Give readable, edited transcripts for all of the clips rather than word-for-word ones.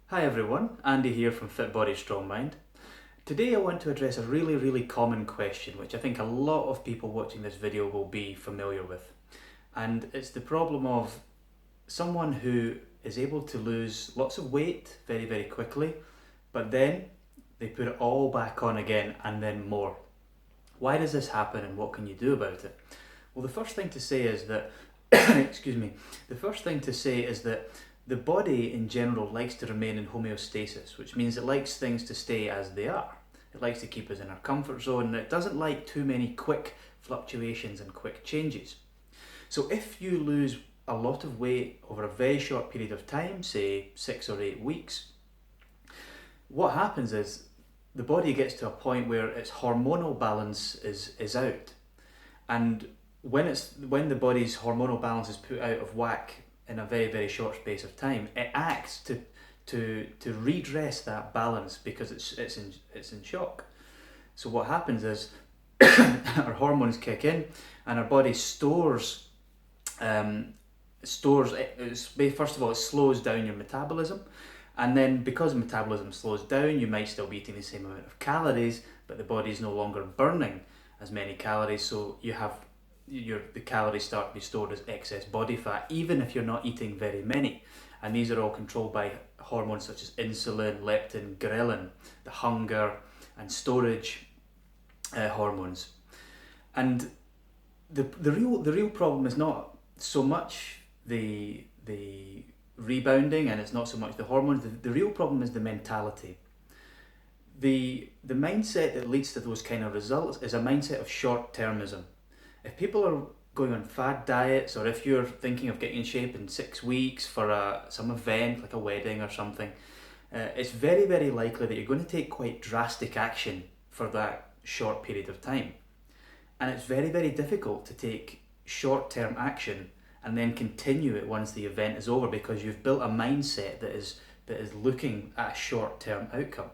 Hi everyone, Andy here from Fit Body Strong Mind. Today I want to address a really common question which I think a lot of people watching this video will be familiar with. And it's the problem of someone who is able to lose lots of weight very quickly, but then they put it all back on again and then more. Why does this happen and what can you do about it? Well, the first thing to say is that, excuse me, the first thing to say is that the body in general likes to remain in homeostasis, which means it likes things to stay as they are. It likes to keep us in our comfort zone and it doesn't like too many quick fluctuations and quick changes. So if you lose a lot of weight over a very short period of time, say 6 or 8 weeks, what happens is the body gets to a point where its hormonal balance is out. And when the body's hormonal balance is put out of whack in a very short space of time, it acts to redress that balance because it's in shock. So what happens is our hormones kick in and our body stores first of all, it slows down your metabolism, and then because metabolism slows down, you might still be eating the same amount of calories, but the body is no longer burning as many calories, so the calories start to be stored as excess body fat, even if you're not eating very many. And these are all controlled by hormones such as insulin, leptin, ghrelin, the hunger and storage hormones. And the real problem is not so much the rebounding, and it's not so much the hormones. The real problem is the mentality. The mindset that leads to those kind of results is a mindset of short-termism. If people are going on fad diets, or if you're thinking of getting in shape in 6 weeks for some event like a wedding or something, it's very likely that you're going to take quite drastic action for that short period of time. And it's very difficult to take short-term action and then continue it once the event is over, because you've built a mindset that is looking at a short-term outcome.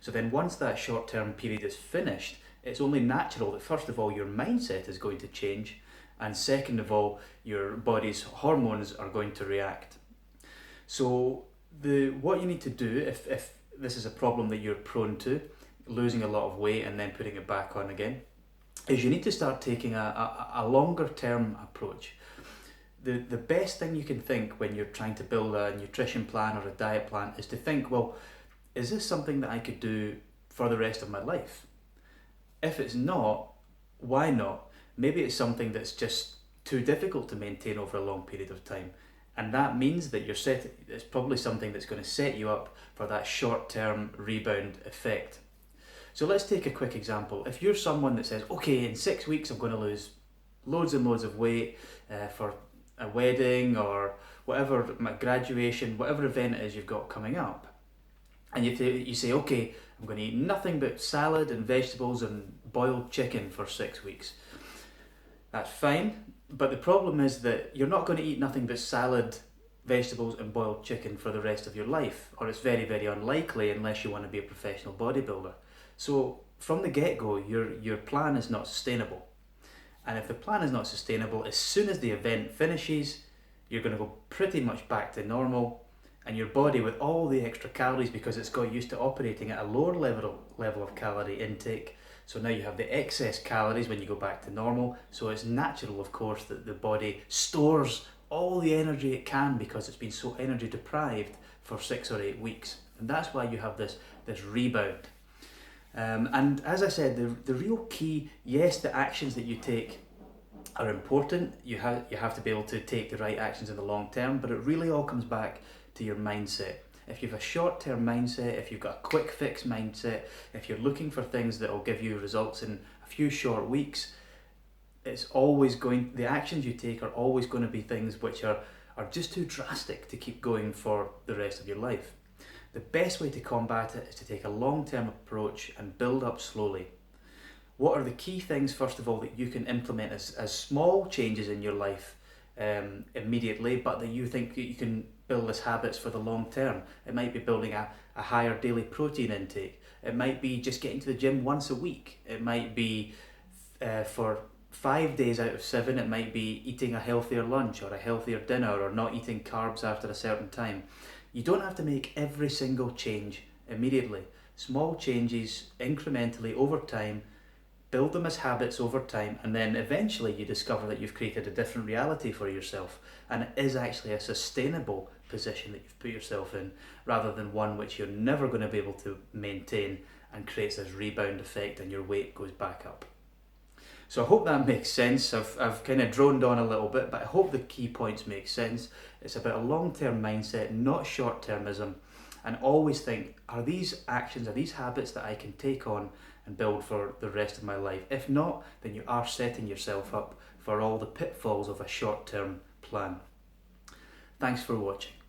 So then once that short-term period is finished, it's only natural that first of all your mindset is going to change, and second of all your body's hormones are going to react. So what you need to do if this is a problem that you're prone to, losing a lot of weight and then putting it back on again, is you need to start taking a longer term approach. The best thing you can think when you're trying to build a nutrition plan or a diet plan is to think, well, is this something that I could do for the rest of my life? If it's not, why not? Maybe it's something that's just too difficult to maintain over a long period of time. And that means that it's probably something that's going to set you up for that short-term rebound effect. So let's take a quick example. If you're someone that says, okay, in 6 weeks I'm going to lose loads and loads of weight for a wedding or whatever, my graduation, whatever event it is you've got coming up, and you say, okay, I'm going to eat nothing but salad and vegetables and boiled chicken for 6 weeks. That's fine, but the problem is that you're not going to eat nothing but salad, vegetables and boiled chicken for the rest of your life, or it's very unlikely unless you want to be a professional bodybuilder. So from the get-go, your plan is not sustainable. And if the plan is not sustainable, as soon as the event finishes, you're going to go pretty much back to normal, and your body, with all the extra calories, because it's got used to operating at a lower level of calorie intake, so now you have the excess calories when you go back to normal. So it's natural, of course, that the body stores all the energy it can because it's been so energy deprived for 6 or 8 weeks. And that's why you have this rebound. And as I said, the real key, yes, the actions that you take are important. You have to be able to take the right actions in the long term, but it really all comes back to your mindset. If you have a short-term mindset, if you've got a quick fix mindset, if you're looking for things that will give you results in a few short weeks, the actions you take are always going to be things which are just too drastic to keep going for the rest of your life. The best way to combat it is to take a long-term approach and build up slowly. What are the key things, first of all, that you can implement as small changes in your life immediately, but that you think that you can build as habits for the long term? It might be building a higher daily protein intake. It might be just getting to the gym once a week. It might be for 5 days out of 7, it might be eating a healthier lunch or a healthier dinner, or not eating carbs after a certain time. You don't have to make every single change immediately. Small changes incrementally over time, build them as habits over time, and then eventually you discover that you've created a different reality for yourself, and it is actually a sustainable position that you've put yourself in, rather than one which you're never going to be able to maintain and creates this rebound effect and your weight goes back up. So I hope that makes sense. I've kind of droned on a little bit, but I hope the key points make sense. It's about a long-term mindset, not short-termism, and always think, are these actions, are these habits that I can take on and build for the rest of my life? If not, then you are setting yourself up for all the pitfalls of a short-term plan. Thanks for watching.